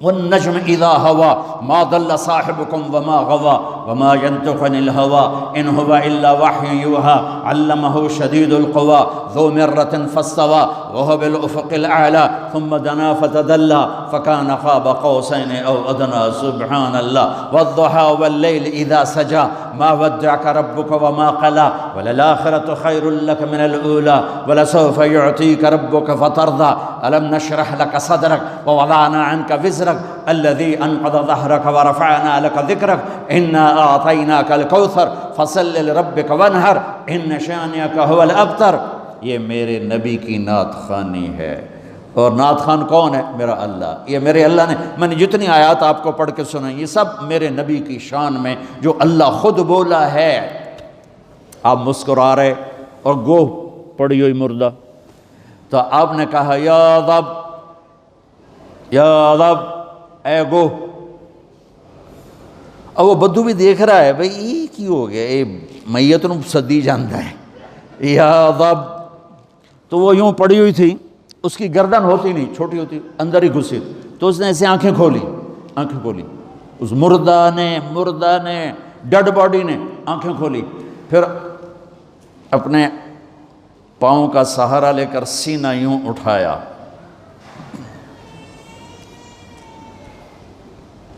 والنجم إذا هوى ما ضل صاحبكم وما غوى وما ينطق عن الهوى إن هو إلا وحي يوحى علمه شديد القوى ذو مرة فاستوى وهو بالأفق الأعلى ثم دنا فتدلى فكان قاب قوسين أو أدنى سبحان الله والضحى والليل إذا سجى ما ودعك ربك وما قلى وللآخرة خير لك من الأولى ولسوف يعطيك ربك فترضى ألم نشرح لك صدرك ووضعنا عنك وزرك الذي أنقض ظهرك ورفعنا لك ذكرك إنا أعطيناك الكوثر فصل لربك وانحر إن شانئك هو الأبتر۔ یہ میرے نبی کی نعت خوانی ہے، اور نعت خوان کون ہے؟ میرا اللہ۔ یہ میرے اللہ نے، میں نے جتنی آیات آپ کو پڑھ کے سنائی یہ سب میرے نبی کی شان میں جو اللہ خود بولا ہے۔ آپ مسکرا رہے اور گوہ پڑی ہوئی مردہ، تو آپ نے کہا یا رب یا رب اے گوہ، اور وہ بدو بھی دیکھ رہا ہے بھئی یہ کی ہو گیا، یہ میت نو صدی جانتا ہے، یا رب۔ تو وہ یوں پڑی ہوئی تھی، اس کی گردن ہوتی نہیں، چھوٹی ہوتی، اندر ہی گھسی، تو اس نے ایسے آنکھیں کھولی، اس مردہ نے ڈیڈ باڈی نے آنکھیں کھولی، پھر اپنے پاؤں کا سہارا لے کر سینہ یوں اٹھایا،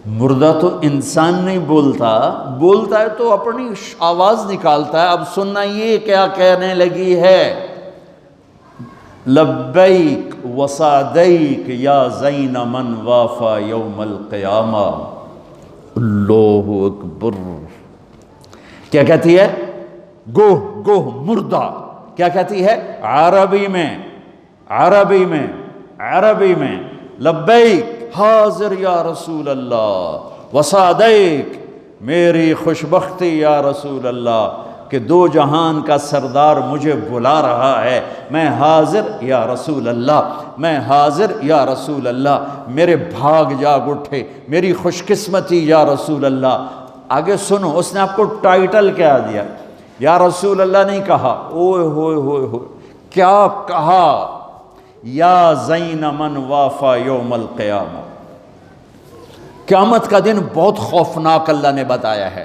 مردہ تو انسان نہیں بولتا، بولتا ہے تو اپنی آواز نکالتا ہے۔ اب سننا یہ کیا کہنے لگی ہے، لبیک وسعدیک یا زین من وافا یوم القیامہ۔ اللہ اکبر، کیا کہتی ہے؟ گوہ گوہ مردہ کیا کہتی ہے عربی میں، عربی میں، عربی میں، لبیک حاضر یا رسول اللہ، وسعدیک میری خوش بختی یا رسول اللہ کہ دو جہان کا سردار مجھے بلا رہا ہے، میں حاضر یا رسول اللہ، میں حاضر یا رسول اللہ، میرے بھاگ جاگ اٹھے، میری خوش قسمتی یا رسول اللہ۔ آگے سنو، اس نے آپ کو ٹائٹل کیا دیا؟ یا رسول اللہ نہیں کہا، اوئے ہوئے ہوئے ہوئے، کیا کہا؟ یا زین من وافا یوم القیامہ۔ قیامت کا دن بہت خوفناک اللہ نے بتایا ہے۔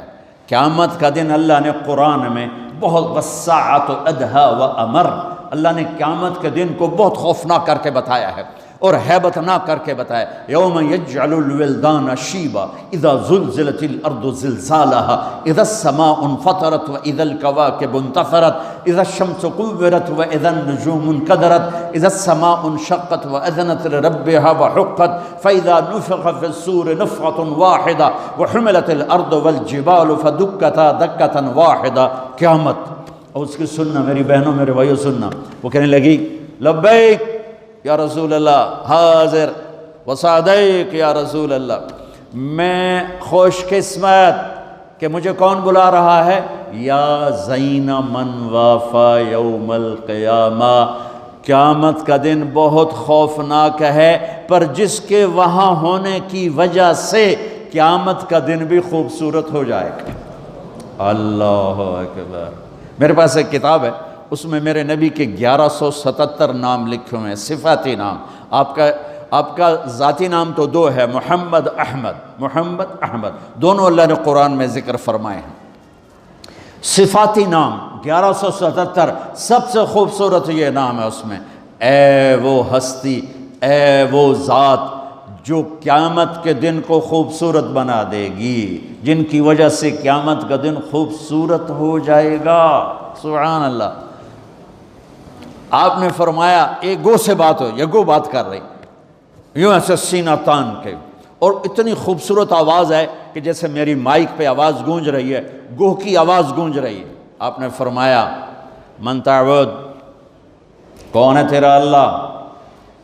قیامت کا دن اللہ نے قرآن میں بہت والساعۃ ادھیٰ وامر، اللہ نے قیامت کے دن کو بہت خوفناک کر کے بتایا ہے اور ہیبتناک کر کے بتایا۔ یوم یجعل الولدان شیبا اذا زلزلت الارض زلزالها اذا السماء انفطرت واذا الكواكب انتثرت اذا الشمس كورت واذا النجوم انكدرت اذا السماء انشقت واذنت لربها وحقت فاذا نفخ في الصور نفخة واحدة وحملت الارض والجبال فدكتا دكة واحدة۔ قیامت، اور اس کی سننا میری بہنوں میرے بھائیوں سننا، وہ کہنے لگی لبیک یا رسول اللہ، حاضر، وسعدیک یا رسول اللہ، میں خوش قسمت کہ مجھے کون بلا رہا ہے؟ یا زین من وافا یوم القیامہ۔ قیامت کا دن بہت خوفناک ہے، پر جس کے وہاں ہونے کی وجہ سے قیامت کا دن بھی خوبصورت ہو جائے گا۔ اللہ اکبر۔ میرے پاس ایک کتاب ہے، اس میں میرے نبی کے 1177 نام لکھے ہوئے ہیں، صفاتی نام۔ آپ کا ذاتی نام تو دو ہے، محمد احمد، محمد احمد، دونوں اللہ نے قرآن میں ذکر فرمائے ہیں۔ صفاتی نام 1177، سب سے خوبصورت یہ نام ہے اس میں، اے وہ ہستی، اے وہ ذات جو قیامت کے دن کو خوبصورت بنا دے گی، جن کی وجہ سے قیامت کا دن خوبصورت ہو جائے گا۔ سبحان اللہ۔ آپ نے فرمایا ایک گو سے بات ہو، یہ گو بات کر رہی، یوں ایسے سینہ تان کے، اور اتنی خوبصورت آواز ہے کہ جیسے میری مائک پہ آواز گونج رہی ہے، گوہ کی آواز گونج رہی ہے۔ آپ نے فرمایا من تعبد، کون ہے تیرا اللہ،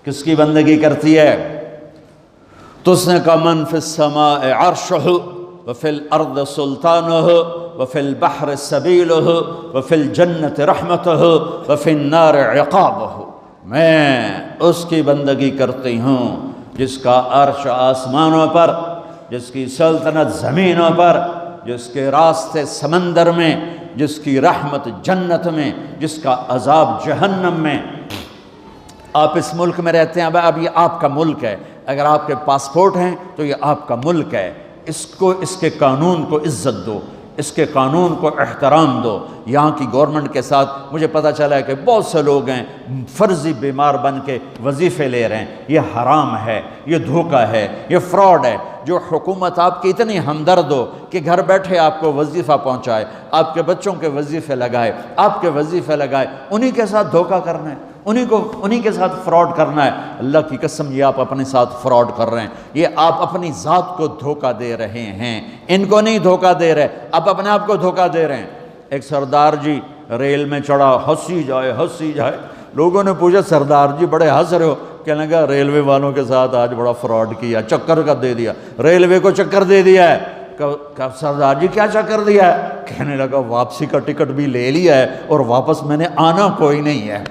کس کی بندگی کرتی ہے؟ تو اس نے کہا من فی السماء عرشہ وفی الارض سلطانہ وفی البحر سبیلہ وفی الجنت رحمتہ وفی النار عقابہ، میں اس کی بندگی کرتی ہوں جس کا عرش آسمانوں پر، جس کی سلطنت زمینوں پر، جس کے راستے سمندر میں، جس کی رحمت جنت میں، جس کا عذاب جہنم میں۔ آپ اس ملک میں رہتے ہیں، اب یہ آپ کا ملک ہے، اگر آپ کے پاسپورٹ ہیں تو یہ آپ کا ملک ہے، اس کو، اس کے قانون کو عزت دو، اس کے قانون کو احترام دو۔ یہاں کی گورنمنٹ کے ساتھ مجھے پتہ چلا ہے کہ بہت سے لوگ ہیں فرضی بیمار بن کے وظیفے لے رہے ہیں، یہ حرام ہے، یہ دھوکہ ہے، یہ فراڈ ہے۔ جو حکومت آپ کی اتنی ہمدرد ہو کہ گھر بیٹھے آپ کو وظیفہ پہنچائے، آپ کے بچوں کے وظیفے لگائے، آپ کے وظیفے لگائے، انہی کے ساتھ دھوکہ کرنا ہے، انہی کے ساتھ فراڈ کرنا ہے۔ اللہ کی قسم یہ آپ اپنے ساتھ فراڈ کر رہے ہیں، یہ آپ اپنی ذات کو دھوکہ دے رہے ہیں، ان کو نہیں دھوکہ دے رہے، آپ اپنے آپ کو دھوکہ دے رہے ہیں۔ ایک سردار جی ریل میں چڑھا، ہنسی جائے، لوگوں نے پوچھا سردار جی بڑے ہنس رہے ہو؟ کہنے لگا ریلوے والوں کے ساتھ آج بڑا فراڈ کیا، چکر کا دے دیا، ریلوے کو چکر دے دیا ہے۔ کہا سردار جی کیا چکر دیا ہے؟ کہنے لگا واپسی کا ٹکٹ بھی لے لیا ہے اور واپس میں نے آنا کوئی نہیں ہے۔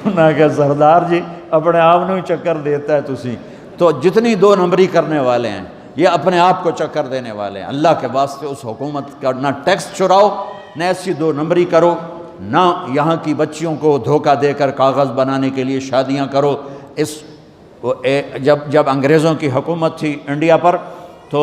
نہ کہ سردار جی اپنے آپ نے چکر دیتا ہے تسی تو جتنی دو نمبری کرنے والے ہیں یہ اپنے آپ کو چکر دینے والے ہیں۔ اللہ کے واسطے اس حکومت کا نہ ٹیکس چراؤ، نہ ایسی دو نمبری کرو، نہ یہاں کی بچیوں کو دھوکہ دے کر کاغذ بنانے کے لیے شادیاں کرو۔ جب انگریزوں کی حکومت تھی انڈیا پر تو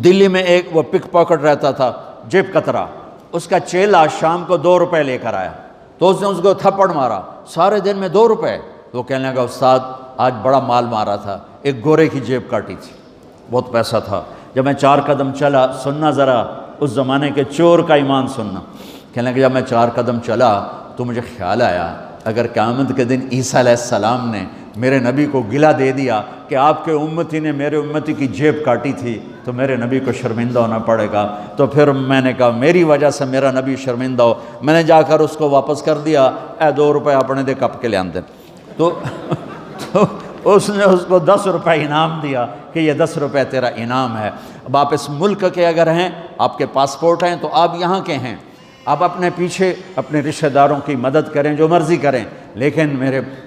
دلی میں ایک وہ پک پاکٹ رہتا تھا، جیب کترا، اس کا چیلا شام کو 2 روپے لے کر آیا تو اس نے اس کو تھپڑ مارا، سارے دن میں 2 روپے۔ تو کہنے لگا استاد آج بڑا مال مارا تھا، ایک گورے کی جیب کاٹی تھی، بہت پیسہ تھا۔ جب میں 4 قدم چلا، سننا ذرا اس زمانے کے چور کا ایمان سننا، کہنے لگے جب میں 4 قدم چلا تو مجھے خیال آیا اگر قیامت کے دن عیسیٰ علیہ السلام نے میرے نبی کو گلہ دے دیا کہ آپ کے امتی نے میرے امتی کی جیب کاٹی تھی تو میرے نبی کو شرمندہ ہونا پڑے گا، تو پھر میں نے کہا میری وجہ سے میرا نبی شرمندہ ہو۔ میں نے جا کر اس کو واپس کر دیا، اے 2 روپے اپنے دے کپ کے لے آندے، تو اس نے اس کو 10 روپے انعام دیا کہ یہ 10 روپے تیرا انعام ہے۔ اب آپ اس ملک کے اگر ہیں، آپ کے پاسپورٹ ہیں تو آپ یہاں کے ہیں، آپ اپنے پیچھے اپنے رشتہ داروں کی مدد کریں، جو مرضی کریں، لیکن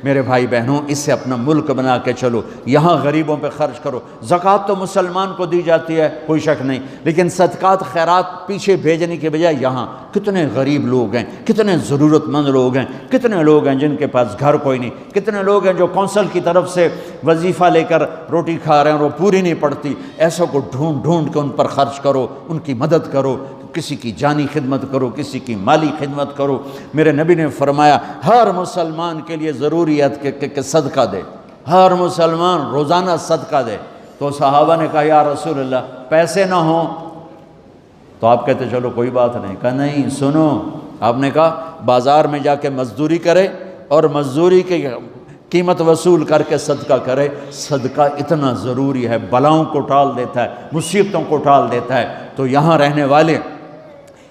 میرے بھائی بہنوں اسے اپنا ملک بنا کے چلو، یہاں غریبوں پہ خرچ کرو۔ زکوٰۃ تو مسلمان کو دی جاتی ہے، کوئی شک نہیں، لیکن صدقات خیرات پیچھے بھیجنے کے بجائے یہاں کتنے غریب لوگ ہیں، کتنے ضرورت مند لوگ ہیں، کتنے لوگ ہیں جن کے پاس گھر کوئی نہیں، کتنے لوگ ہیں جو کونسل کی طرف سے وظیفہ لے کر روٹی کھا رہے ہیں اور وہ پوری نہیں پڑتی، ایسوں کو ڈھونڈ ڈھونڈ کے ان پر خرچ کرو، ان کی مدد کرو، کسی کی جانی خدمت کرو، کسی کی مالی خدمت کرو۔ میرے نبی نے فرمایا ہر مسلمان کے لیے ضروری ہے کہ صدقہ دے، ہر مسلمان روزانہ صدقہ دے۔ تو صحابہ نے کہا یا رسول اللہ پیسے نہ ہوں تو آپ کہتے چلو کوئی بات نہیں، کہا نہیں سنو، آپ نے کہا بازار میں جا کے مزدوری کرے اور مزدوری کی قیمت وصول کر کے صدقہ کرے۔ صدقہ اتنا ضروری ہے، بلاؤں کو ٹال دیتا ہے، مصیبتوں کو ٹال دیتا ہے۔ تو یہاں رہنے والے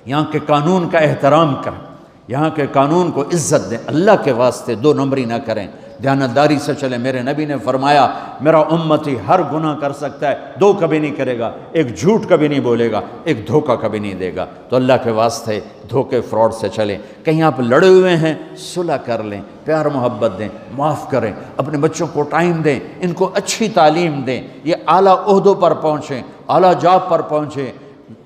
یہاں کے قانون کا احترام کریں، یہاں کے قانون کو عزت دیں، اللہ کے واسطے 2 نمبری نہ کریں، دیانتداری سے چلیں۔ میرے نبی نے فرمایا میرا امتی ہر گناہ کر سکتا ہے، 2 کبھی نہیں کرے گا، ایک جھوٹ کبھی نہیں بولے گا، ایک دھوکہ کبھی نہیں دے گا۔ تو اللہ کے واسطے دھوکے فراڈ سے چلیں۔ کہیں آپ لڑے ہوئے ہیں صلح کر لیں، پیار محبت دیں، معاف کریں، اپنے بچوں کو ٹائم دیں، ان کو اچھی تعلیم دیں، یہ اعلیٰ عہدوں پر پہنچیں، اعلیٰ جاب پر پہنچیں۔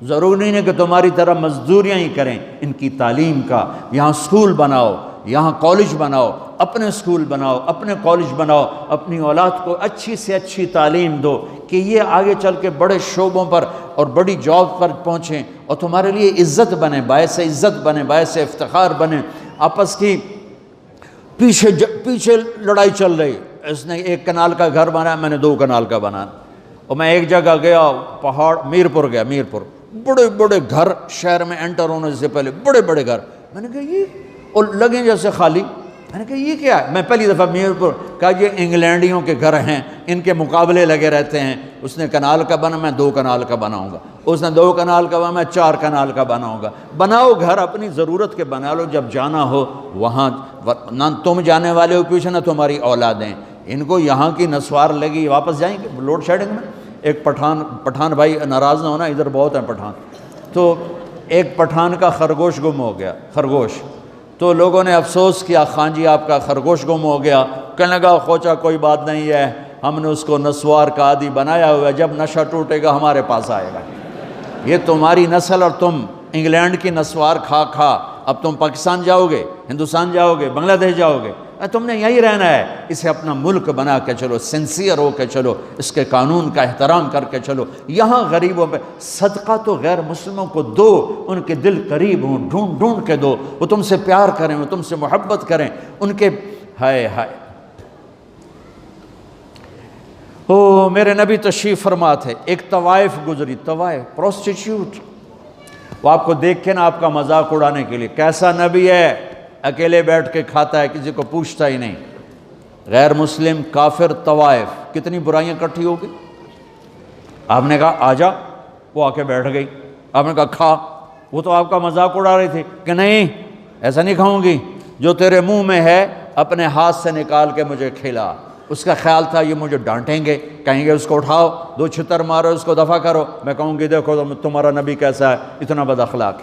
ضروری نہیں ہے کہ تمہاری طرح مزدوریاں ہی کریں، ان کی تعلیم کا یہاں سکول بناؤ، یہاں کالج بناؤ، اپنے سکول بناؤ، اپنے کالج بناؤ، اپنی اولاد کو اچھی سے اچھی تعلیم دو کہ یہ آگے چل کے بڑے شعبوں پر اور بڑی جاب پر پہنچیں اور تمہارے لیے عزت بنے، باعث عزت بنے، باعث افتخار بنے۔ آپس کی پیچھے لڑائی چل رہی، اس نے 1 کنال کا گھر بنایا، میں نے 2 کنال کا بنانا۔ اور میں ایک جگہ گیا، پہاڑ میرپور گیا، میرپور بڑے بڑے گھر، شہر میں انٹر ہونے سے پہلے بڑے بڑے گھر، میں نے کہا یہ اور لگیں جیسے خالی، میں نے کہا یہ کیا ہے؟ میں پہلی دفعہ میرپور کہا یہ انگلینڈیوں کے گھر ہیں، ان کے مقابلے لگے رہتے ہیں، اس نے کنال کا بنا، میں 2 کنال کا بناؤں گا، اس نے 2 کنال کا بنا، میں 4 کنال کا بناؤں گا۔ بناؤ گھر اپنی ضرورت کے بنا لو، جب جانا ہو وہاں نہ تم جانے والے ہو پیچھے، نہ تمہاری اولادیں، ان کو یہاں کی نسوار لگی، واپس جائیں گے لوڈ شیڈنگ میں۔ ایک پٹھان بھائی ناراض نہ ہونا، ادھر بہت ہیں پٹھان، تو ایک پٹھان کا خرگوش گم ہو گیا، خرگوش، تو لوگوں نے افسوس کیا خان جی آپ کا خرگوش گم ہو گیا، کہنے لگا خوچا کوئی بات نہیں ہے، ہم نے اس کو نسوار کا عادی بنایا ہوا ہے، جب نشہ ٹوٹے گا ہمارے پاس آئے گا۔ یہ تمہاری نسل اور تم انگلینڈ کی نسوار کھا کھا اب تم پاکستان جاؤ گے، ہندوستان جاؤ گے، بنگلہ دیش جاؤ گے، تم نے یہی رہنا ہے۔ اسے اپنا ملک بنا کے چلو، سنسیئر ہو کے چلو، اس کے قانون کا احترام کر کے چلو۔ یہاں غریبوں پہ صدقہ تو غیر مسلموں کو دو، ان کے دل قریب ہوں، ڈھونڈ ڈھونڈ کے دو، وہ تم سے پیار کریں، وہ تم سے محبت کریں، ان کے ہائے ہائے۔ او میرے نبی تشریف فرما تھے، ایک طوائف گزری، طوائف پروسٹیٹیوٹ، وہ آپ کو دیکھ کے نا آپ کا مذاق اڑانے کے لیے، کیسا نبی ہے، اکیلے بیٹھ کے کھاتا ہے، کسی کو پوچھتا ہی نہیں۔ غیر مسلم کافر طوائف، کتنی برائیاں اکٹھی ہو گئی۔ آپ نے کہا آ جا، وہ آ کے بیٹھ گئی، آپ نے کہا کھا، وہ تو آپ کا مذاق اڑا رہی تھی کہ نہیں ایسا نہیں کھاؤں گی، جو تیرے منہ میں ہے اپنے ہاتھ سے نکال کے مجھے کھلا۔ اس کا خیال تھا یہ مجھے ڈانٹیں گے، کہیں گے اس کو اٹھاؤ، 2 چھتر مارو، اس کو دفع کرو، میں کہوں گی دیکھو تمہارا نبی کیسا ہے، اتنا بد اخلاق۔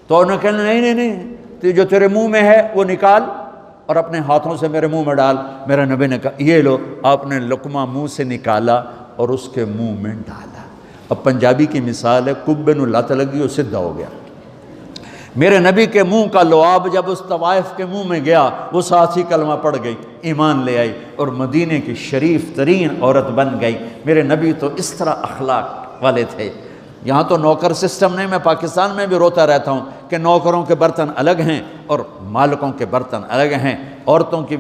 تو انہوں نے کہا نہیں، جو تیرے منہ میں ہے وہ نکال اور اپنے ہاتھوں سے میرے منہ میں ڈال۔ میرے نبی نے کہا یہ لو، آپ نے لقمہ منہ سے نکالا اور اس کے منہ میں ڈالا۔ اب پنجابی کی مثال ہے، کبے نو لت لگی اور سدھا ہو گیا۔ میرے نبی کے منہ کا لعاب جب اس طوائف کے منہ میں گیا، وہ ساتھ ہی کلمہ پڑھ گئی، ایمان لے آئی اور مدینے کی شریف ترین عورت بن گئی۔ میرے نبی تو اس طرح اخلاق والے تھے۔ یہاں تو نوکر سسٹم نہیں، میں پاکستان میں بھی روتا رہتا ہوں کہ نوکروں کے برتن الگ ہیں اور مالکوں کے برتن الگ ہیں، عورتوں کی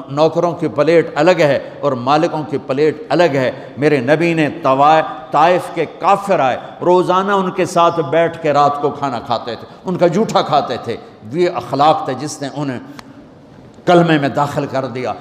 نوکروں کی پلیٹ الگ ہے اور مالکوں کی پلیٹ الگ ہے۔ میرے نبی نے طائف کے کافر آئے، روزانہ ان کے ساتھ بیٹھ کے رات کو کھانا کھاتے تھے، ان کا جھوٹا کھاتے تھے۔ یہ اخلاق تھے جس نے انہیں کلمے میں داخل کر دیا۔